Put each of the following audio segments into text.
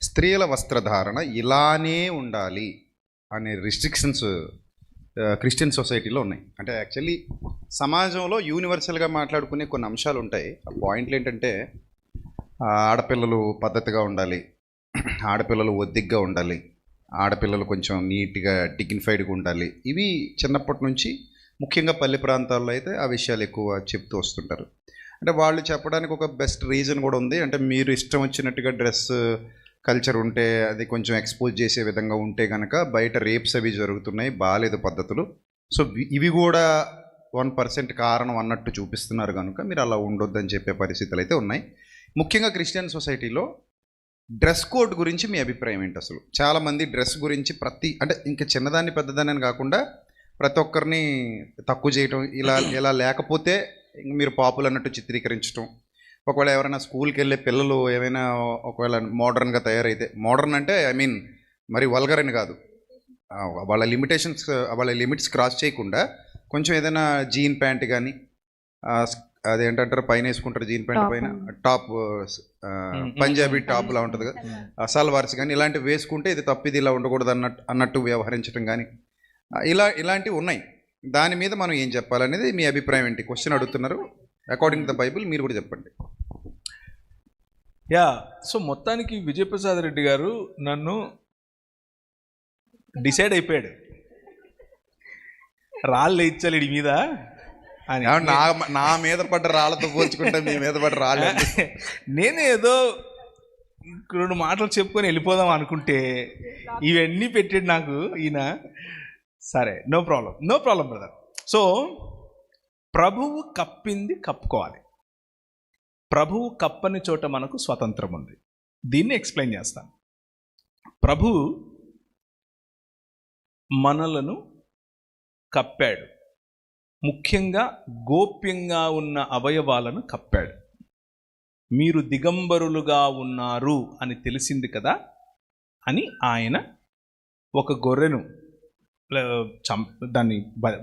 స్త్రీల వస్త్రధారణ ఇలానే ఉండాలి అనే రిస్ట్రిక్షన్స్ క్రిస్టియన్ సొసైటీలో ఉన్నాయి. అంటే యాక్చువల్లీ సమాజంలో యూనివర్సల్గా మాట్లాడుకునే కొన్ని అంశాలు ఉంటాయి. ఆ పాయింట్లు ఏంటంటే ఆడపిల్లలు పద్ధతిగా ఉండాలి, ఆడపిల్లలు ఒద్దిగ్గా ఉండాలి, ఆడపిల్లలు కొంచెం నీట్గా డిగ్నిఫైడ్గా ఉండాలి. ఇవి చిన్నప్పటి నుంచి ముఖ్యంగా పల్లె ప్రాంతాల్లో అయితే ఆ విషయాలు ఎక్కువ చెప్తూ వస్తుంటారు. అంటే వాళ్ళు చెప్పడానికి ఒక బెస్ట్ రీజన్ కూడా ఉంది. అంటే మీరు ఇష్టం వచ్చినట్టుగా డ్రెస్ కల్చర్ ఉంటే, అది కొంచెం ఎక్స్పోజ్ చేసే విధంగా ఉంటే కనుక బయట రేప్స్ అవి జరుగుతున్నాయి, బాగాలేదు పద్ధతులు. సో ఇవి కూడా 1% కారణం అన్నట్టు చూపిస్తున్నారు కనుక మీరు అలా ఉండొద్దని చెప్పే పరిస్థితులు అయితే ఉన్నాయి. ముఖ్యంగా క్రిస్టియన్ సొసైటీలో డ్రెస్ కోడ్ గురించి మీ అభిప్రాయం ఏంటి? అసలు చాలామంది డ్రెస్ గురించి అంటే ఇంకా చిన్నదాన్ని పెద్దదాన్ని అని కాకుండా ప్రతి ఒక్కరిని తక్కువ చేయటం, ఇలా లేకపోతే మీరు పాపులు అన్నట్టు చిత్రీకరించడం. ఒకవేళ ఎవరైనా స్కూల్కి వెళ్ళే పిల్లలు ఏమైనా ఒకవేళ మోడర్న్గా తయారైతే, మోడర్న్ అంటే ఐ మీన్ మరి వల్గర్ అని కాదు, వాళ్ళ లిమిట్స్ క్రాస్ చేయకుండా కొంచెం ఏదైనా జీన్ ప్యాంట్ కానీ, అదేంటంటారు పైన వేసుకుంటారు జీన్ ప్యాంట్ పైన టాప్, పంజాబీ టాప్లా ఉంటుంది కదా, సల్వార్స్ కానీ ఇలాంటివి వేసుకుంటే ఇది తప్పిది, ఇలా ఉండకూడదు అన్నట్టు వ్యవహరించడం కానీ ఇలాంటివి ఉన్నాయి. దాని మీద మనం ఏం చెప్పాలనేది మీ అభిప్రాయం ఏంటి? క్వశ్చన్ అడుగుతున్నారు. అకార్డింగ్ టు ద బైబిల్ మీరు కూడా చెప్పండి. సో మొత్తానికి విజయప్రసాద్ రెడ్డి గారు నన్ను డిసైడ్ అయిపోయాడు, రాళ్ళు ఇచ్చాలి ఇడి మీద అని. నా మీద పడ్డ రాళ్ళతో పోల్చుకుంటే మీ మీద పడ్డ రాళ్ళు. నేనేదో 2 మాటలు చెప్పుకొని వెళ్ళిపోదాం అనుకుంటే ఇవన్నీ పెట్టాడు నాకు ఈయన. సరే, నో ప్రాబ్లం బ్రదర్. సో ప్రభువు కప్పింది కప్పుకోవాలి. ప్రభువు కప్పని చోట మనకు స్వతంత్రం ఉంది. దీన్ని ఎక్స్ప్లెయిన్ చేస్తాను. ప్రభువు మనలను కప్పాడు, ముఖ్యంగా గోప్యంగా ఉన్న అవయవాలను కప్పాడు. మీరు దిగంబరులుగా ఉన్నారు అని తెలిసింది కదా అని ఆయన ఒక గొర్రెను దాన్ని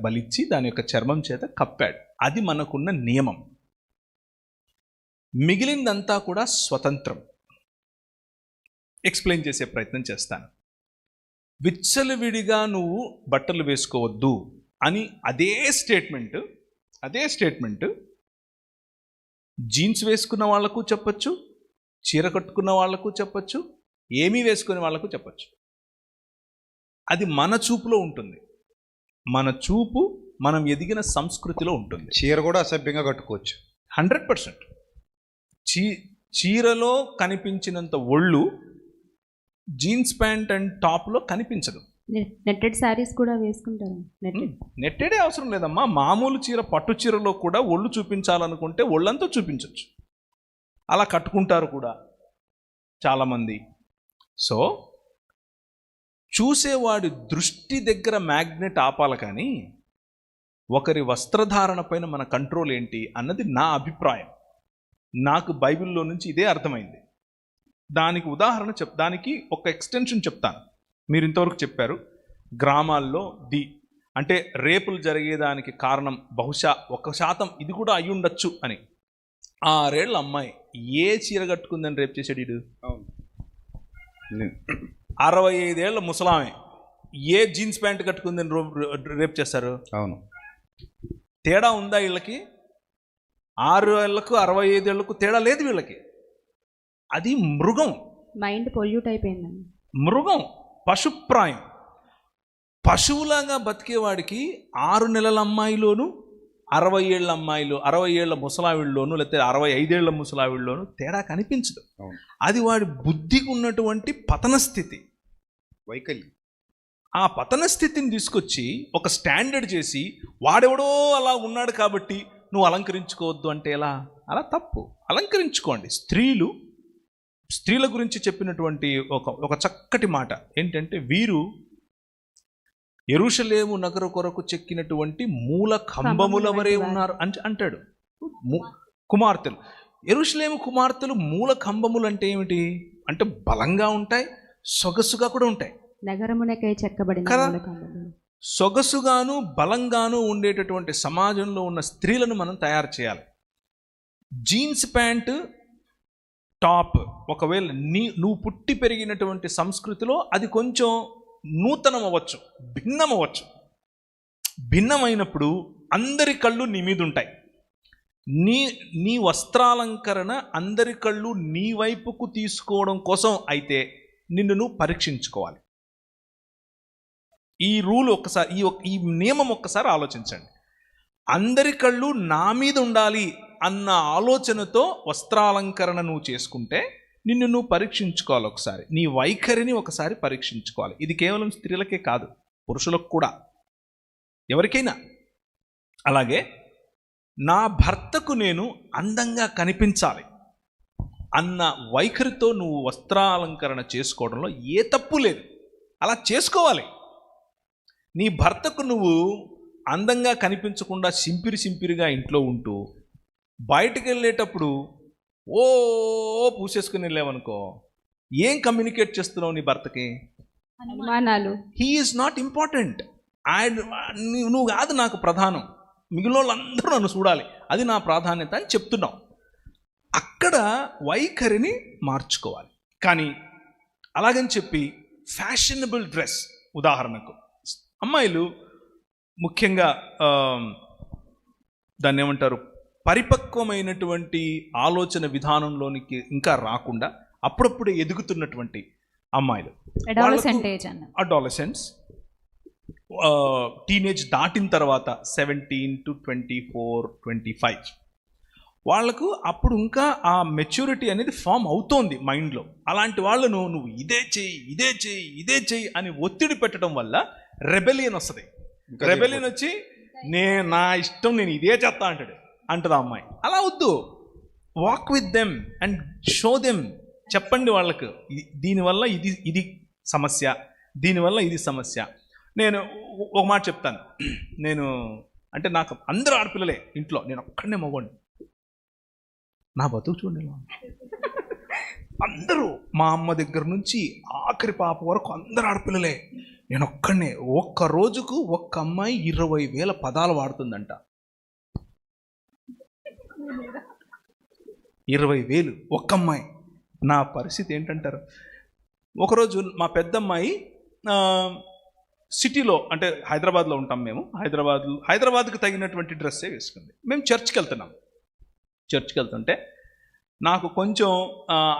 బలిచ్చి దాని యొక్క చర్మం చేత కప్పాడు. అది మనకున్న నియమం. మిగిలిందంతా కూడా స్వతంత్రం. ఎక్స్ప్లెయిన్ చేసే ప్రయత్నం చేస్తాను. విచ్చలవిడిగా నువ్వు బట్టలు వేసుకోవద్దు అని అదే స్టేట్మెంట్ జీన్స్ వేసుకున్న వాళ్లకు చెప్పచ్చు, చీర కట్టుకున్న వాళ్లకు చెప్పచ్చు, ఏమీ వేసుకునే వాళ్లకు చెప్పచ్చు. అది మన చూపులో ఉంటుంది. మన చూపు మనం ఎదిగిన సంస్కృతిలో ఉంటుంది. చీర కూడా అసభ్యంగా కట్టుకోవచ్చు 100%. చీరలో కనిపించినంత ఒళ్ళు జీన్స్ ప్యాంట్ అండ్ టాప్లో కనిపించదు. నెట్టెడ్ శారీస్ కూడా వేసుకుంటారు. నెట్టెడే అవసరం లేదమ్మా. మామూలు చీర, పట్టు చీరలో కూడా ఒళ్ళు చూపించాలనుకుంటే ఒళ్ళంతా చూపించవచ్చు. అలా కట్టుకుంటారు కూడా చాలామంది. సో చూసేవాడి దృష్టి దగ్గర మ్యాగ్నెట్ ఆపాలి, కానీ ఒకరి వస్త్రధారణ పైన మన కంట్రోల్ ఏంటి అన్నది నా అభిప్రాయం. నాకు బైబిల్లో నుంచి ఇదే అర్థమైంది. దానికి ఉదాహరణ దానికి ఒక ఎక్స్టెన్షన్ చెప్తాను. మీరు ఇంతవరకు చెప్పారు గ్రామాల్లో అంటే రేపులు జరిగేదానికి కారణం బహుశా 1% ఇది కూడా అయి ఉండొచ్చు అని. 6 ఏళ్ళ అమ్మాయి ఏ చీర కట్టుకుందని రేపు చేసాడు ఇడు? 65 ఏళ్ళ ముసలామె ఏ జీన్స్ ప్యాంట్ కట్టుకుందని రేపు చేస్తారు? అవును. తేడా ఉందా వీళ్ళకి? 6 ఏళ్లకు 65 ఏళ్లకు తేడా లేదు వీళ్ళకి. అది మృగం. మైండ్ పొల్యూట్ అయిపోయిందండి. మృగం, పశుప్రాయం. పశువులాగా బతికేవాడికి 6 నెలల అమ్మాయిలోను 60 ఏళ్ళ అమ్మాయిలు, 60 ఏళ్ళ ముసలావిళ్ళలోను, లేకపోతే 65 ఏళ్ళ ముసలావిళ్ళలోను తేడా కనిపించదు. అది వాడి బుద్ధికి ఉన్నటువంటి పతన స్థితి, వైకల్యం. ఆ పతన స్థితిని తీసుకొచ్చి ఒక స్టాండర్డ్ చేసి వాడెవడో అలా ఉన్నాడు కాబట్టి నువ్వు అలంకరించుకోవద్దు అంటే ఎలా? అలా తప్పు. అలంకరించుకోండి. స్త్రీల గురించి చెప్పినటువంటి ఒక చక్కటి మాట ఏంటంటే, వీరు యెరూషలేము నగర కొరకు చెక్కినటువంటి మూల కంబముల వరే ఉన్నారు అంటాడు. కుమార్తెలు, యెరూషలేము కుమార్తెలు మూల కంబములు అంటే ఏమిటి? అంటే బలంగా ఉంటాయి, సొగసుగా కూడా ఉంటాయి. నగరమునకై చెక్కబడిన సొగసుగాను బలంగాను ఉండేటటువంటి సమాజంలో ఉన్న స్త్రీలను మనం తయారు చేయాలి. జీన్స్ ప్యాంటు టాప్ ఒకవేళ నువ్వు పుట్టి పెరిగినటువంటి సంస్కృతిలో అది కొంచెం నూతనం అవ్వచ్చు, భిన్నం అవ్వచ్చు. భిన్నమైనప్పుడు అందరి కళ్ళు నీ మీద ఉంటాయి. నీ వస్త్రాలంకరణ అందరి కళ్ళు నీ వైపుకు తీసుకోవడం కోసం అయితే నిన్ను నువ్వు పరీక్షించుకోవాలి. ఈ రూల్ ఒక్కసారి, ఈ నియమం ఒక్కసారి ఆలోచించండి. అందరి కళ్ళు నా మీద ఉండాలి అన్న ఆలోచనతో వస్త్రాలంకరణ నువ్వు చేసుకుంటే నిన్ను నువ్వు పరీక్షించుకోవాలి. ఒకసారి నీ వైఖరిని ఒకసారి పరీక్షించుకోవాలి. ఇది కేవలం స్త్రీలకే కాదు, పురుషులకు కూడా, ఎవరికైనా. అలాగే నా భర్తకు నేను అందంగా కనిపించాలి అన్న వైఖరితో నువ్వు వస్త్రాలంకరణ చేసుకోవడంలో ఏ తప్పు లేదు. అలా చేసుకోవాలి. నీ భర్తకు నువ్వు అందంగా కనిపించకుండా సింపిరిగా ఇంట్లో ఉంటూ బయటకు వెళ్ళేటప్పుడు ఓ పూసేసుకుని వెళ్ళావనుకో, ఏం కమ్యూనికేట్ చేస్తున్నావు నీ భర్తకి? అనుమానాలు. He is not important. నువ్వు కాదు నాకు ప్రధానం, మిగిలిన వాళ్ళందరూ నన్ను చూడాలి, అది నా ప్రాధాన్యత అని చెప్తున్నావు. అక్కడ వైఖరిని మార్చుకోవాలి. కానీ అలాగని చెప్పి ఫ్యాషనబుల్ డ్రెస్, ఉదాహరణకు అమ్మాయిలు ముఖ్యంగా దాన్ని ఏమంటారు, పరిపక్వమైనటువంటి ఆలోచన విధానంలోనికి ఇంకా రాకుండా అప్పుడప్పుడే ఎదుగుతున్నటువంటి అమ్మాయిలు, అడాలసెంట్స్, టీనేజ్ దాటిన తర్వాత 17 to 24, 25, వాళ్లకు అప్పుడు ఇంకా ఆ మెచ్యూరిటీ అనేది ఫామ్ అవుతోంది మైండ్లో. అలాంటి వాళ్ళను నువ్వు ఇదే చెయ్యి అని ఒత్తిడి పెట్టడం వల్ల రెబెలియన్ వస్తుంది. రెబెలియన్ వచ్చి నా ఇష్టం, నేను ఇదే చేస్తా అంటది ఆ అమ్మాయి. అలా వద్దు. Walk with them and show them. చెప్పండి వాళ్ళకు, దీనివల్ల ఇది సమస్య, దీనివల్ల ఇది సమస్య. నేను ఒక మాట చెప్తాను. అంటే నాకు అందరూ ఆడపిల్లలే ఇంట్లో, నేను ఒక్కడనే మగోండి. నా బతుకు చూడండి, అందరూ మా అమ్మ దగ్గర నుంచి ఆఖరి పాప వరకు అందరూ ఆడపిల్లలే. నేను ఒక్కడనే. ఒక్క రోజుకు ఒక్క అమ్మాయి 20,000 పదాలు వాడుతుందంట. 20,000 ఒక్క అమ్మాయి. నా పరిస్థితి ఏంటంటారు? ఒకరోజు మా పెద్దమ్మాయి సిటీలో, అంటే హైదరాబాద్లో ఉంటాం మేము, హైదరాబాద్కు తగినటువంటి డ్రెస్సే వేసుకుంది. మేము చర్చ్కి వెళ్తుంటే నాకు కొంచెం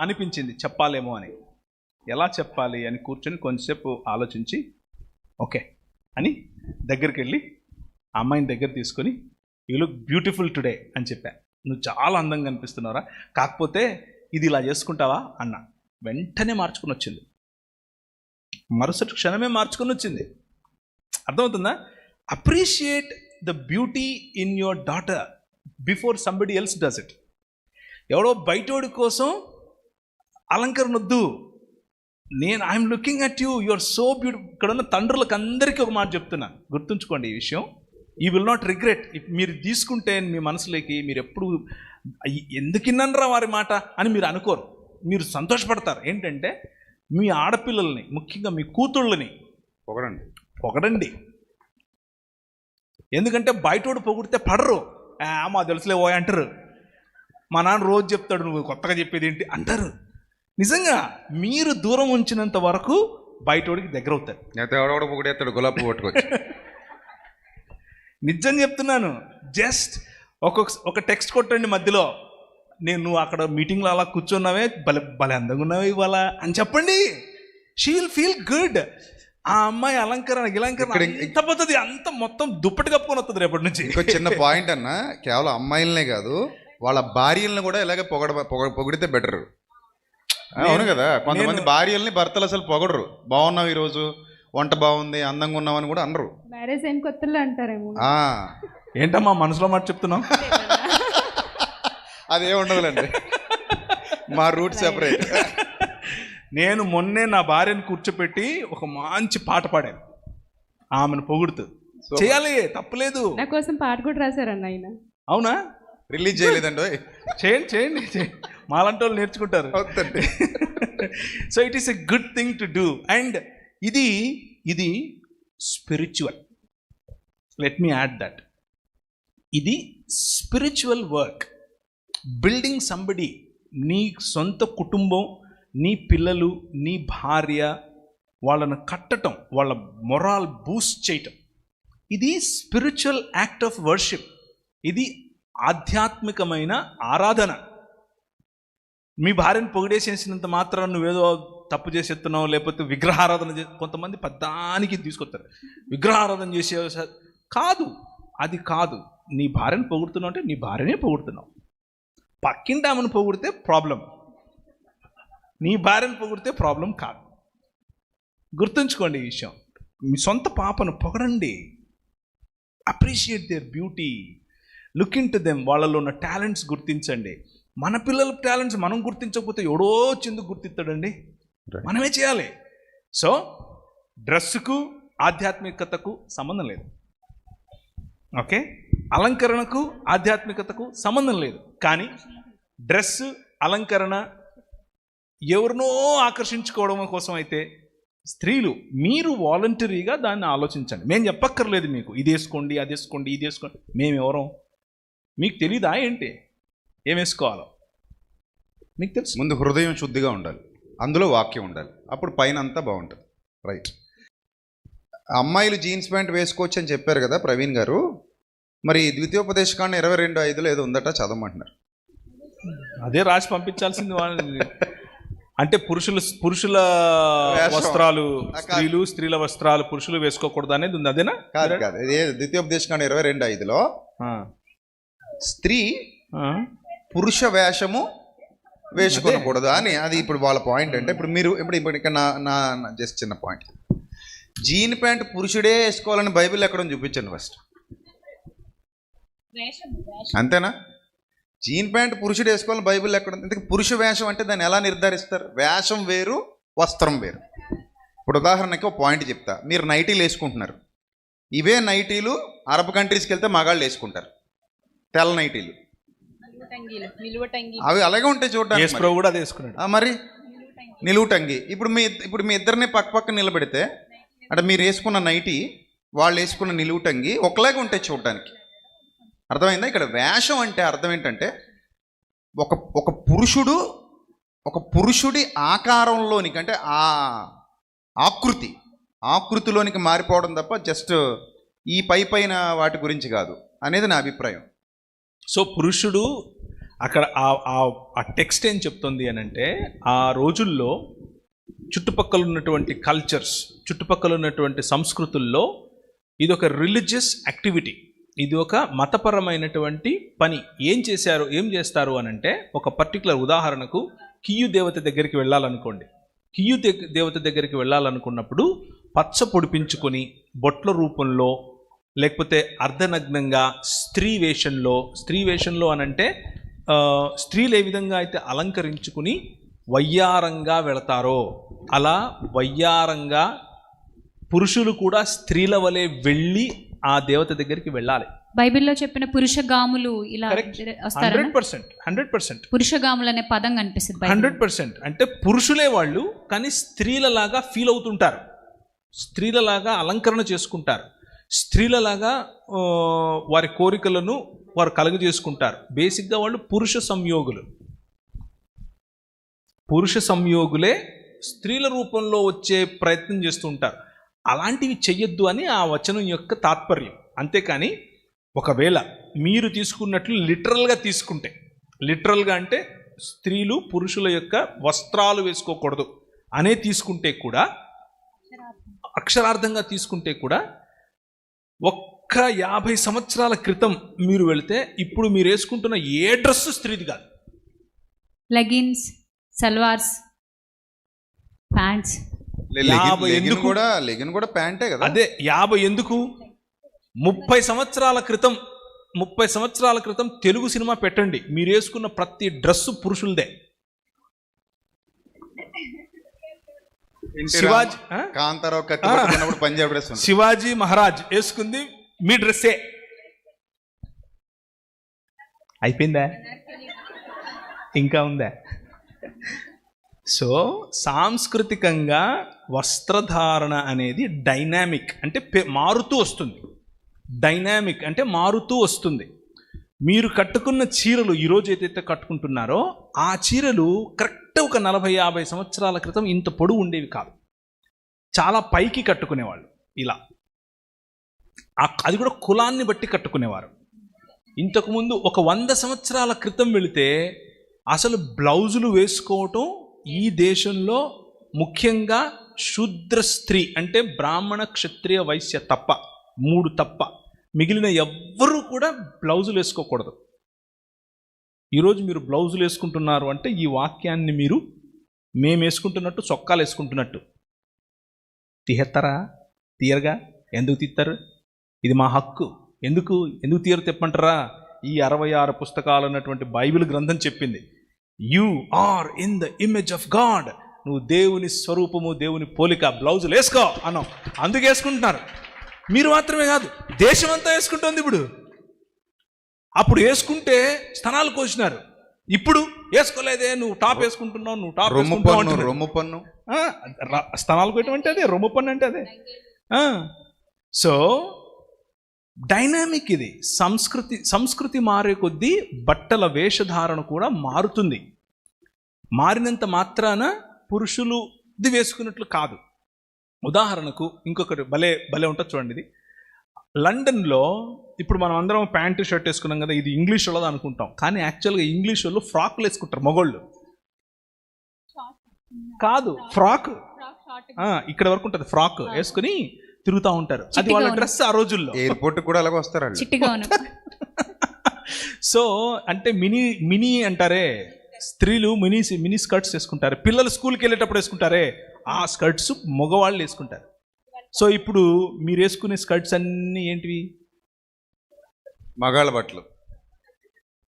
అనిపించింది చెప్పాలేమో అని. ఎలా చెప్పాలి అని కూర్చొని కొంచెంసేపు ఆలోచించి ఓకే అని దగ్గరికి వెళ్ళి ఆ అమ్మాయిని దగ్గర తీసుకొని, యూ లుక్ బ్యూటిఫుల్ టుడే అని చెప్పా. నువ్వు చాలా అందంగా అనిపిస్తున్నావురా, కాకపోతే ఇది ఇలా చేసుకుంటావా అన్నా. వెంటనే మార్చుకుని వచ్చింది, మరుసటి క్షణమే మార్చుకుని వచ్చింది. అర్థమవుతుందా? Appreciate the beauty in your daughter before somebody else does it. ఎవడో బయటోడి కోసం అలంకరణ వద్దు. I'm looking at you, you are so beautiful. ఇక్కడ ఉన్న తండ్రులకు అందరికీ ఒక మాట చెప్తున్నా, గుర్తుంచుకోండి ఈ విషయం. You will not regret. మీరు తీసుకుంటే మీ మనసులోకి, మీరు ఎప్పుడు ఎందుకిన్నానరా వారి మాట అని మీరు అనుకోరు, మీరు సంతోషపడతారు. ఏంటంటే మీ ఆడపిల్లల్ని, ముఖ్యంగా మీ కూతుళ్ళని పొగడండి. ఎందుకంటే బయటోడు పొగిడితే పడరు. మా తెలుసులే ఓ అంటారు. మా నాన్న రోజు చెప్తాడు, నువ్వు కొత్తగా చెప్పేది ఏంటి అంటారు. నిజంగా మీరు దూరం ఉంచినంత వరకు బయటోడికి దగ్గర అవుతారు. పొగిడేస్తాడు గులాబీ పట్టుకోవచ్చు. నిజం చెప్తున్నాను. జస్ట్ ఒక టెక్స్ట్ కొట్టండి మధ్యలో, నువ్వు అక్కడ మీటింగ్లో అలా కూర్చున్నావే, భలే అందంగా ఉన్నావే ఇవాళ అని చెప్పండి. She will feel good. ఆ అమ్మాయి అలంకరణ ఎంత పోతుంది, అంత మొత్తం దుప్పటి కప్పుకొని వస్తుంది రేపటి నుంచి. ఇంకో చిన్న పాయింట్ అన్న, కేవలం అమ్మాయిలనే కాదు వాళ్ళ భార్యలను కూడా ఇలాగే పొగిడితే బెటర్. అవును కదా, కొంతమంది భార్యల్ని భర్తలు అసలు పొగడరు. బాగున్నావు, ఈరోజు వంట బాగుంది, అందంగా ఉన్నావు అని కూడా అనరు. మ్యారేజ్ అయిన కొత్తలో అంటారేమో. ఏంటమ్మా మనసులో మాట చెప్తున్నావు? అదే ఉండదులేండి, మా రూట్ సెపరేట్. నేను మొన్నే నా భార్యను కూర్చోపెట్టి ఒక మంచి పాట పాడాను, ఆమెను పొగుడుతూ. చేయాలి, తప్పలేదు. నా కోసం పాట కూడా రాశారన్న ఆయన. అవునా? రిలీజ్ చేయలేదండి. చేయండి మాలంటి వాళ్ళు నేర్చుకుంటారు. So it is a good thing to do. And ఇది spiritual. Let me add that. ఇది స్పిరిచువల్ వర్క్. బిల్డింగ్ సంబడి నీ సొంత కుటుంబం, నీ పిల్లలు, నీ భార్య, వాళ్ళను కట్టటం, వాళ్ళ మొరాల్ బూస్ట్ చేయటం, ఇది స్పిరిచువల్ యాక్ట్ ఆఫ్ వర్షిప్. ఇది ఆధ్యాత్మికమైన ఆరాధన. మీ భార్యను పొగిడేసేసినంత మాత్రం నువ్వేదో తప్పు చేసేస్తున్నావు, లేకపోతే విగ్రహారాధన కొంతమంది పద్దానికి తీసుకొస్తారు, విగ్రహారాధన చేసే కాదు, అది కాదు. నీ భార్యను పొగుడుతున్నావు అంటే నీ భార్యనే పొగుడుతున్నావు. పక్కింటి ఆమెను పొగిడితే ప్రాబ్లం, నీ భార్యను పొగిడితే ప్రాబ్లం కాదు. గుర్తుంచుకోండి ఈ విషయం. మీ సొంత పాపను పొగడండి, appreciate their beauty, look into them. వాళ్ళలో ఉన్న టాలెంట్స్ గుర్తించండి. మన పిల్లల టాలెంట్స్ మనం గుర్తించకపోతే ఎవడో చెందుకు గుర్తిస్తాడండి, మనమే చేయాలి. సో డ్రెస్సుకు ఆధ్యాత్మికతకు సంబంధం లేదు, ఓకే? అలంకరణకు ఆధ్యాత్మికతకు సంబంధం లేదు. కానీ డ్రెస్, అలంకరణ ఎవరినో ఆకర్షించుకోవడం కోసం అయితే స్త్రీలు, మీరు వాలంటరీగా దాన్ని ఆలోచించండి. మేము చెప్పక్కర్లేదు మీకు ఇది వేసుకోండి, అది వేసుకోండి, ఇది వేసుకోండి. మేమెవరం? మీకు తెలీదా ఏంటి ఏం వేసుకోవాలో? మీకు తెలుసు. ముందు హృదయం శుద్ధిగా ఉండాలి, అందులో వాక్యం ఉండాలి, అప్పుడు పైన అంతా బాగుంటుంది. రైట్. అమ్మాయిలు జీన్స్ ప్యాంట్ వేసుకోవచ్చు అని చెప్పారు కదా ప్రవీణ్ గారు. మరి ద్వితీయోపదేశకాండ 22:5 ఏదో ఉందట, చదవమంటున్నారు. అదే రాసి పంపించాల్సింది వాళ్ళని. అంటే పురుషుల వస్త్రాలు స్త్రీలు, స్త్రీల వస్త్రాలు పురుషులు వేసుకోకూడదు అనేది ఉంది, అదేనా? కాదు కాదు, ఇదే ద్వితీయోపదేశకాండ 22:5 స్త్రీ పురుష వేషము వేసుకోకూడదు అని, అది ఇప్పుడు వాళ్ళ పాయింట్. అంటే ఇప్పుడు మీరు ఇప్పుడు ఇక్కడ నా జస్ట్ చిన్న పాయింట్, జీన్ ప్యాంట్ పురుషుడే వేసుకోవాలని బైబిల్ ఎక్కడ చూపించండి ఫస్ట్. అంతేనా? జీన్ ప్యాంట్ పురుషుడు వేసుకోవాలని బైబిల్ ఎక్కడ ఉంది? ఇంతకు పురుష వేషం అంటే దాన్ని ఎలా నిర్ధారిస్తారు? వేషం వేరు, వస్త్రం వేరు. ఇప్పుడు ఉదాహరణకి ఒక పాయింట్ చెప్తా. మీరు నైటీలు వేసుకుంటున్నారు, ఇవే నైటీలు అరబ్ కంట్రీస్కి వెళ్తే మగాళ్ళు వేసుకుంటారు, తెల్ల నైటీలు. అవి అలాగే ఉంటాయి చూడడానికి. మరి నిలువుటంగి. ఇప్పుడు మీ ఇద్దరిని పక్క నిలబెడితే, అంటే మీరు వేసుకున్న నైటీ, వాళ్ళు వేసుకున్న నిలువుటంగి ఒకలాగే ఉంటాయి చూడడానికి. అర్థమైందా? ఇక్కడ వేషం అంటే అర్థం ఏంటంటే ఒక పురుషుడి ఆకారంలోనికి, అంటే ఆ ఆకృతిలోనికి మారిపోవడం తప్ప జస్ట్ ఈ పైన వాటి గురించి కాదు అనేది నా అభిప్రాయం. సో పురుషుడు అక్కడ ఆ టెక్స్ట్ ఏం చెప్తుంది అని అంటే, ఆ రోజుల్లో చుట్టుపక్కల ఉన్నటువంటి కల్చర్స్, చుట్టుపక్కల ఉన్నటువంటి సంస్కృతుల్లో ఇది ఒక రిలీజియస్ యాక్టివిటీ, ఇది ఒక మతపరమైనటువంటి పని. ఏం చేస్తారు అని అంటే, ఒక పర్టికులర్ ఉదాహరణకు కియు దేవత దగ్గరికి వెళ్ళాలనుకోండి. కియు దేవత దగ్గరికి వెళ్ళాలనుకున్నప్పుడు పచ్చ పొడిపించుకొని బొట్ల రూపంలో, లేకపోతే అర్ధనగ్నంగా స్త్రీ వేషంలో అనంటే స్త్రీలు ఏ విధంగా అయితే అలంకరించుకుని వయ్యారంగా వెళతారో అలా వయ్యారంగా పురుషులు కూడా స్త్రీల వలె వెళ్ళి ఆ దేవత దగ్గరికి వెళ్ళాలి. బైబిల్లో చెప్పిన పురుషగాములు ఇలా 100% పురుషగాములు అనే పదం కనిపిస్తుంది 100%. అంటే పురుషులే వాళ్ళు, కానీ స్త్రీలలాగా ఫీల్ అవుతుంటారు, స్త్రీలలాగా అలంకరణ చేసుకుంటారు, స్త్రీలలాగా వారి కోరికలను వారు కలుగజేసుకుంటారు. బేసిక్గా వాళ్ళు పురుష సంయోగులే స్త్రీల రూపంలో వచ్చే ప్రయత్నం చేస్తూ ఉంటారు. అలాంటివి చెయ్యొద్దు అని ఆ వచనం యొక్క తాత్పర్యం. అంతేకాని ఒకవేళ మీరు తీసుకున్నట్లు లిటరల్గా అంటే స్త్రీలు పురుషుల యొక్క వస్త్రాలు వేసుకోకూడదు అనే తీసుకుంటే కూడా, అక్షరార్థంగా తీసుకుంటే కూడా, ఒక్క 50 సంవత్సరాల క్రితం మీరు వెళితే ఇప్పుడు మీరు వేసుకుంటున్న ఏ డ్రెస్సు స్త్రీది కాదు. Leggings, salwars, pants. లెగిన్ కూడా ప్యాంటే కదా. అదే 50 ఎందుకు? 30 సంవత్సరాల క్రితం తెలుగు సినిమా పెట్టండి, మీరు వేసుకున్న ప్రతి డ్రెస్సు పురుషులదే. శివాజీ పంజాబ్ డ్రెస్, శివాజీ మహారాజ్ వేసుకుంది మీ డ్రెస్సే. అయిపోయిందా? ఇంకా ఉందా? సో సాంస్కృతికంగా వస్త్రధారణ అనేది డైనామిక్, అంటే మారుతూ వస్తుంది. మీరు కట్టుకున్న చీరలు ఈరోజు ఏదైతే కట్టుకుంటున్నారో ఆ చీరలు కరెక్ట్ ఒక 40-50 సంవత్సరాల క్రితం ఇంత పొడవు ఉండేవి కాదు. చాలా పైకి కట్టుకునేవాళ్ళు ఇలా. అది కూడా కులాన్ని బట్టి కట్టుకునేవారు. ఇంతకుముందు ఒక 100 సంవత్సరాల క్రితం వెళితే అసలు బ్లౌజులు వేసుకోవటం ఈ దేశంలో ముఖ్యంగా శూద్ర స్త్రీ అంటే బ్రాహ్మణ, క్షత్రియ, వైశ్య తప్ప, 3 తప్ప మిగిలిన ఎవ్వరూ కూడా బ్లౌజులు వేసుకోకూడదు. ఈరోజు మీరు బ్లౌజులు వేసుకుంటున్నారు అంటే ఈ వాక్యాన్ని మీరు మేము వేసుకుంటున్నట్టు చొక్కాలు వేసుకుంటున్నట్టు తీస్తారా? తీయరుగా. ఎందుకు తీస్తారు? ఇది మా హక్కు. ఎందుకు తీయరు తెప్పంటారా? ఈ 66 పుస్తకాలు ఉన్నటువంటి బైబిల్ గ్రంథం చెప్పింది, you are in the image of God, నువ్వు దేవుని స్వరూపము, దేవుని పోలిక, బ్లౌజులు వేసుకో అన్నాం. అందుకు వేసుకుంటున్నారు. మీరు మాత్రమే కాదు, దేశమంతా వేసుకుంటుంది. ఇప్పుడు అప్పుడు వేసుకుంటే స్తనాలు కోసినారు, ఇప్పుడు వేసుకోలేదే, నువ్వు టాప్ వేసుకుంటున్నావు, నువ్వు టాప్ రొమ్ము పన్ను స్తనాలు కోయటం అంటే అదే, రొమ్ము పన్ను అంటే అదే. సో డైనామిక్ ఇది. సంస్కృతి మారే కొద్దీ బట్టల వేషధారణ కూడా మారుతుంది. మారినంత మాత్రాన పురుషులు ఇది వేసుకున్నట్లు కాదు. ఉదాహరణకు ఇంకొకటి భలే ఉంటుంది చూడండి. ఇది లండన్లో ఇప్పుడు మనం అందరం ప్యాంటు షర్ట్ వేసుకున్నాం కదా, ఇది ఇంగ్లీష్ వాళ్ళది అనుకుంటాం, కానీ యాక్చువల్గా ఇంగ్లీష్ వాళ్ళు ఫ్రాక్లు వేసుకుంటారు. మగోళ్ళు కాదు, ఫ్రాక్ ఇక్కడ వరకు ఉంటుంది, ఫ్రాక్ వేసుకుని తిరుగుతూ ఉంటారు. అది వాళ్ళ డ్రెస్ ఆ రోజుల్లో. ఎయిర్పోర్ట్ కూడా అలాగే వస్తారు. సో అంటే మినీ అంటారే, స్త్రీలు మినీ స్కర్ట్స్ వేసుకుంటారు. పిల్లలు స్కూల్కి వెళ్ళేటప్పుడు వేసుకుంటారే, ఆ స్కర్ట్స్ మగవాళ్ళు వేసుకుంటారు. సో ఇప్పుడు మీరు వేసుకునే స్కర్ట్స్ అన్నీ ఏంటివి? మగాళ్ళ బట్టలు.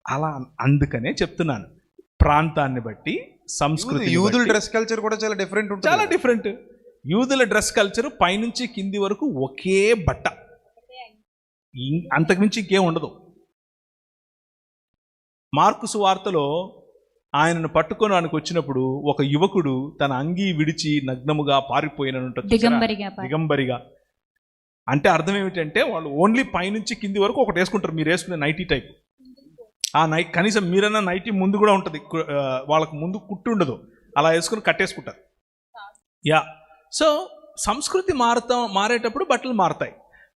అలా అందుకనే చెప్తున్నాను, ప్రాంతాన్ని బట్టి సంస్కృతి. యూదుల డ్రెస్ కల్చర్ కూడా చాలా డిఫరెంట్ ఉంటుంది. చాలా డిఫరెంట్. యూదుల డ్రెస్ కల్చర్ పైనుంచి కింది వరకు ఒకే బట్ట, అంతకుమించి ఇంకేం ఉండదు. మార్కు సువార్తలో ఆయనను పట్టుకోవడానికి వచ్చినప్పుడు ఒక యువకుడు తన అంగీ విడిచి నగ్నముగా పారిపోయినట్టు, దిగంబరిగా. అంటే అర్థం ఏమిటంటే వాళ్ళు ఓన్లీ పైనుంచి కింది వరకు ఒకటి వేసుకుంటారు. మీరు వేసుకునే నైటీ టైప్, ఆ కనీసం మీరన్నా నైటీ ముందు కూడా ఉంటుంది, వాళ్ళకు ముందు కుట్టు ఉండదు, అలా వేసుకుని కట్టేసుకుంటారు. యా. సో సంస్కృతి మారేటప్పుడు బట్టలు మారుతాయి.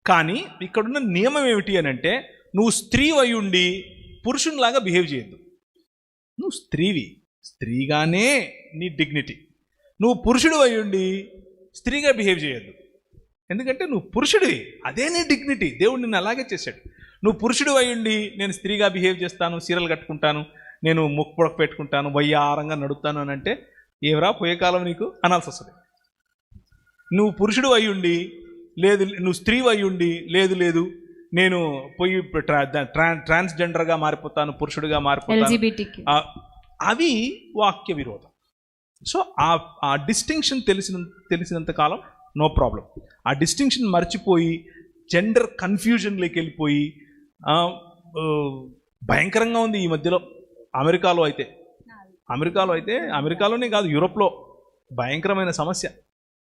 కానీ ఇక్కడున్న నియమం ఏమిటి అని అంటే, నువ్వు స్త్రీ అయి ఉండి పురుషునిలాగా బిహేవ్ చేయొద్దు. నువ్వు స్త్రీగానే నీ డిగ్నిటీ. నువ్వు పురుషుడు అయి ఉండి స్త్రీగా బిహేవ్ చేయొద్దు. ఎందుకంటే నువ్వు పురుషుడివి, అదే నీ డిగ్నిటీ. దేవుడు నిన్ను అలాగే చేశాడు. నువ్వు పురుషుడు అయి ఉండి నేను స్త్రీగా బిహేవ్ చేస్తాను, చీరలు కట్టుకుంటాను, నేను ముక్కు పొడక పెట్టుకుంటాను, వయ్యారంగా నడుస్తాను అని అంటే, ఏవరా పోయే కాలం నీకు అనాల్సి వస్తుంది. నువ్వు పురుషుడు అయి ఉండి లేదు, నువ్వు స్త్రీ అయి ఉండి లేదు నేను పోయి ట్రాన్స్జెండర్గా మారిపోతాను, పురుషుడిగా మారిపోతాను, అవి వాక్య విరోధం. సో ఆ డిస్టింక్షన్ తెలిసినంత కాలం నో ప్రాబ్లం. ఆ డిస్టింక్షన్ మర్చిపోయి జెండర్ కన్ఫ్యూజన్లోకి వెళ్ళిపోయి భయంకరంగా ఉంది ఈ మధ్యలో. అమెరికాలోనే కాదు, యూరోప్లో భయంకరమైన సమస్య.